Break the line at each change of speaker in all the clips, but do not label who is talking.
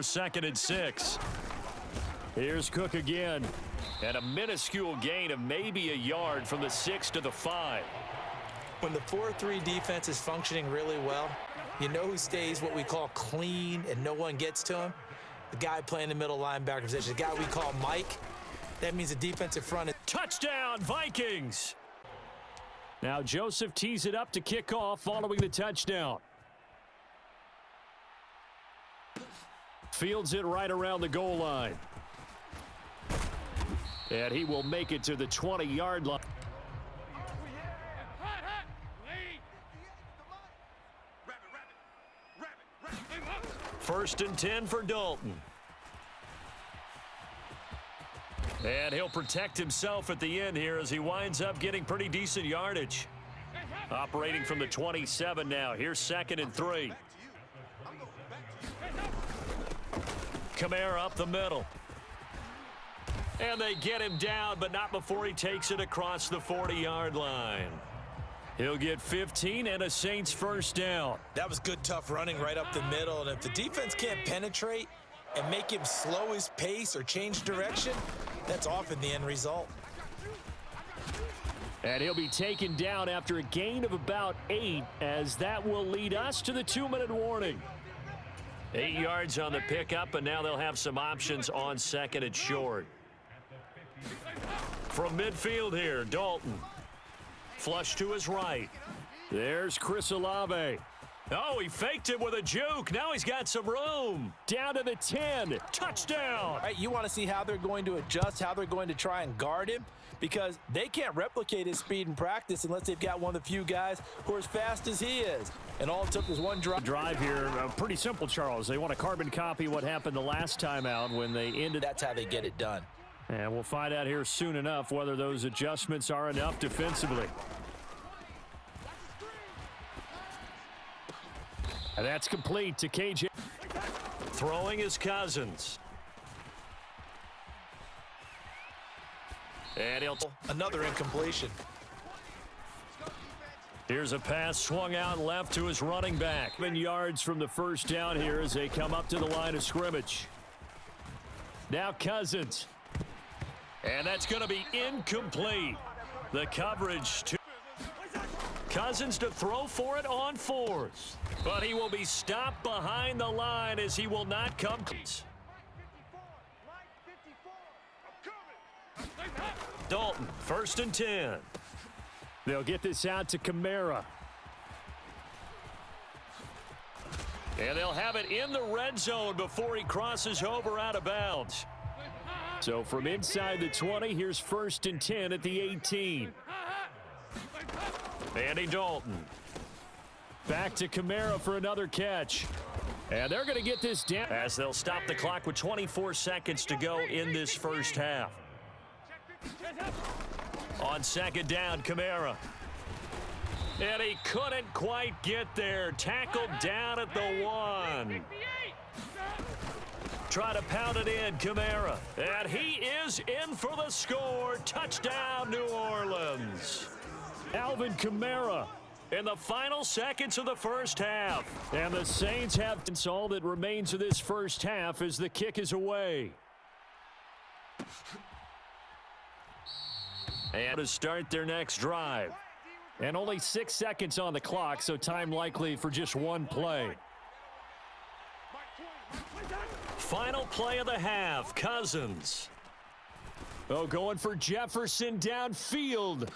Here's 2nd and 6. Here's Cook again. And a minuscule gain of maybe a yard from the 6 to the 5.
When the 4-3 defense is functioning really well, you know who stays what we call clean and no one gets to him? The guy playing the middle linebacker position, the guy we call Mike. That means the defensive front is...
Touchdown, Vikings! Now Joseph tees it up to kick off following the touchdown. Fields it right around the goal line. And he will make it to the 20-yard line. First and 10 for Dalton. And he'll protect himself at the end here as he winds up getting pretty decent yardage. Operating from the 27 now. Here's 2nd and 3. Kamara up the middle. And they get him down, but not before he takes it across the 40-yard line. He'll get 15 and a Saints first down.
That was good, tough running right up the middle. And if the defense can't penetrate and make him slow his pace or change direction, that's often the end result.
And he'll be taken down after a gain of about 8, as that will lead us to the 2-minute warning. 8 yards on the pickup, and now they'll have some options on 2nd and short. From midfield here, Dalton. Flush to his right. There's Chris Olave. Oh, he faked it with a juke. Now he's got some room. Down to the 10. Touchdown.
Right, you want to see how they're going to adjust, how they're going to try and guard him, because they can't replicate his speed in practice unless they've got one of the few guys who are as fast as he is. And all it took was one drive.
Drive here, pretty simple, Charles. They want to carbon copy what happened the last time out when they ended.
That's how they get it done.
And we'll find out here soon enough whether those adjustments are enough defensively. And that's complete to KJ. Throwing his Cousins. And he'll...
Another incompletion.
Here's a pass swung out left to his running back. 7 yards from the first down here as they come up to the line of scrimmage. Now Cousins. And that's going to be incomplete. The coverage to Cousins to throw for it on 4th. But he will be stopped behind the line as he will not come. Dalton, 1st and 10. They'll get this out to Kamara. And they'll have it in the red zone before he crosses over out of bounds. So from inside the 20, here's 1st and 10 at the 18. Andy Dalton. Back to Kamara for another catch. And they're going to get this down as they'll stop the clock with 24 seconds to go in this first half. On 2nd down, Kamara. And he couldn't quite get there. Tackled down at the 1. Try to pound it in, Kamara. And he is in for the score. Touchdown, New Orleans. Alvin Kamara in the final seconds of the first half. And the Saints have all that remains of this first half as the kick is away. And to start their next drive. And only 6 seconds on the clock, so time likely for just one play. Final play of the half, Cousins. Oh, going for Jefferson downfield.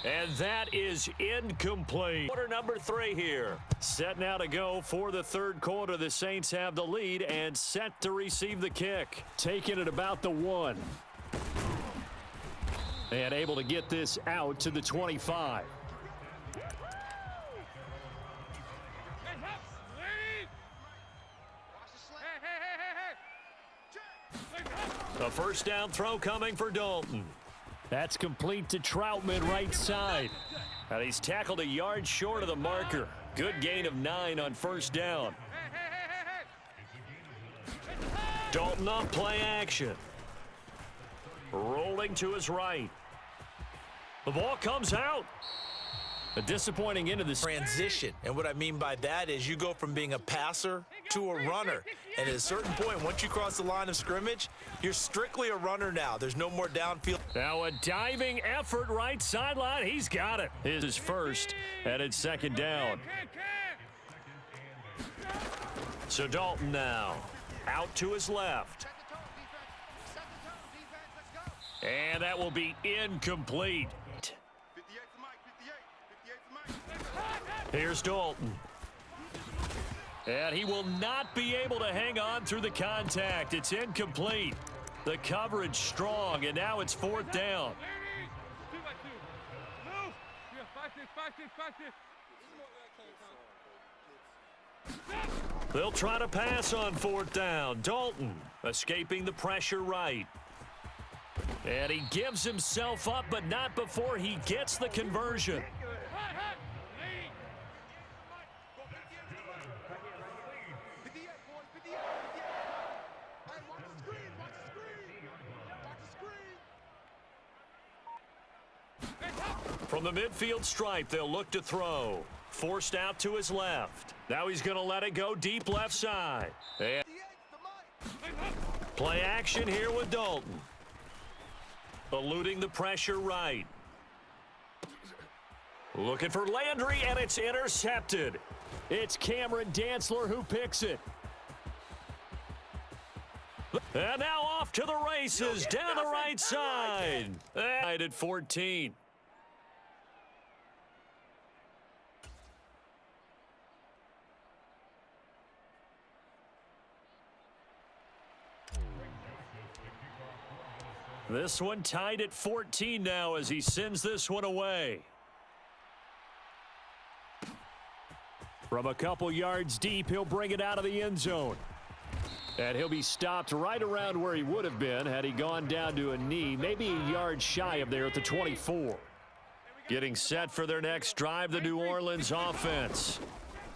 And that is incomplete. Quarter number 3 here. Set now to go for the 3rd quarter. The Saints have the lead and set to receive the kick. Taking it about the 1. And able to get this out to the 25. A first down throw coming for Dalton. That's complete to Troutman right side. And he's tackled a yard short of the marker. Good gain of 9 on first down. Dalton on play action. Rolling to his right. The ball comes out. A disappointing end of the
transition. And what I mean by that is you go from being a passer to a runner. And at a certain point, once you cross the line of scrimmage, you're strictly a runner now. There's no more downfield.
Now a diving effort right sideline. He's got it. His first, and it's second down. So Dalton now out to his left. And that will be incomplete. Here's Dalton. And he will not be able to hang on through the contact. It's incomplete. The coverage strong, and now it's fourth down. They'll try to pass on fourth down. Dalton escaping the pressure right. And he gives himself up, but not before he gets the conversion. From the midfield stripe, they'll look to throw. Forced out to his left. Now he's going to let it go deep left side. And play action here with Dalton. Eluding the pressure right. Looking for Landry, and it's intercepted. It's Cameron Dantzler who picks it. And now off to the races down the right side. At 14. This one tied at 14 now as he sends this one away. From a couple yards deep, he'll bring it out of the end zone. And he'll be stopped right around where he would have been had he gone down to a knee, maybe a yard shy of there at the 24. Getting set for their next drive, the New Orleans offense.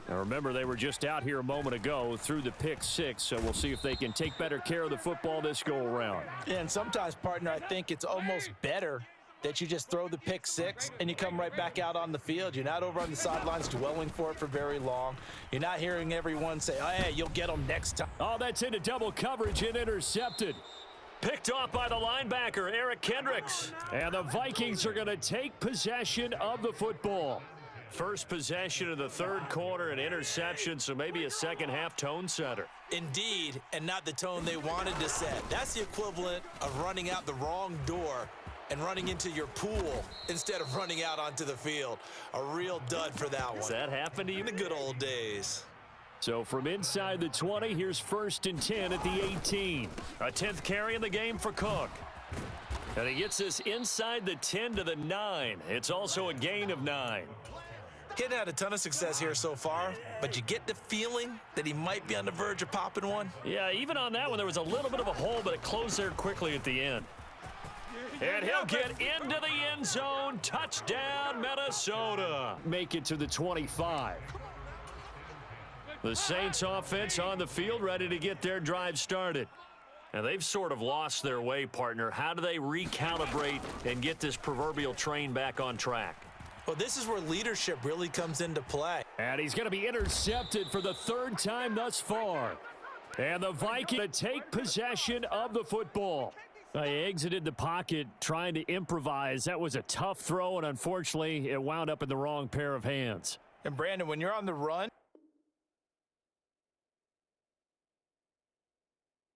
Now remember, they were just out here a moment ago through the pick six, so we'll see if they can take better care of the football this go-around.
Yeah, and sometimes, partner, I think it's almost better that you just throw the pick six and you come right back out on the field. You're not over on the sidelines dwelling for it for very long. You're not hearing everyone say, oh, hey, you'll get them next time.
Oh, that's into double coverage and intercepted. Picked off by the linebacker, Eric Kendricks. And the Vikings are going to take possession of the football. First possession of the third quarter, an interception, so maybe a second-half tone setter.
Indeed, and not the tone they wanted to set. That's the equivalent of running out the wrong door and running into your pool instead of running out onto the field. A real dud for that one.
Does that happen to you?
In the good old days.
So from inside the 20, here's 1st and 10 at the 18. A 10th carry in the game for Cook. And he gets this inside the 10 to the 9. It's also a gain of 9.
He hadn't had a ton of success here so far, but you get the feeling that he might be on the verge of popping one.
Yeah, even on that one, there was a little bit of a hole, but it closed there quickly at the end. And he'll get into the end zone. Touchdown, Minnesota. Make it to the 25. The Saints offense on the field, ready to get their drive started. And they've sort of lost their way, partner. How do they recalibrate and get this proverbial train back on track?
Well, this is where leadership really comes into play.
And he's going to be intercepted for the third time thus far. And the Vikings take possession of the football. They exited the pocket trying to improvise. That was a tough throw, and unfortunately, it wound up in the wrong pair of hands.
And, Brandon, when you're on the run,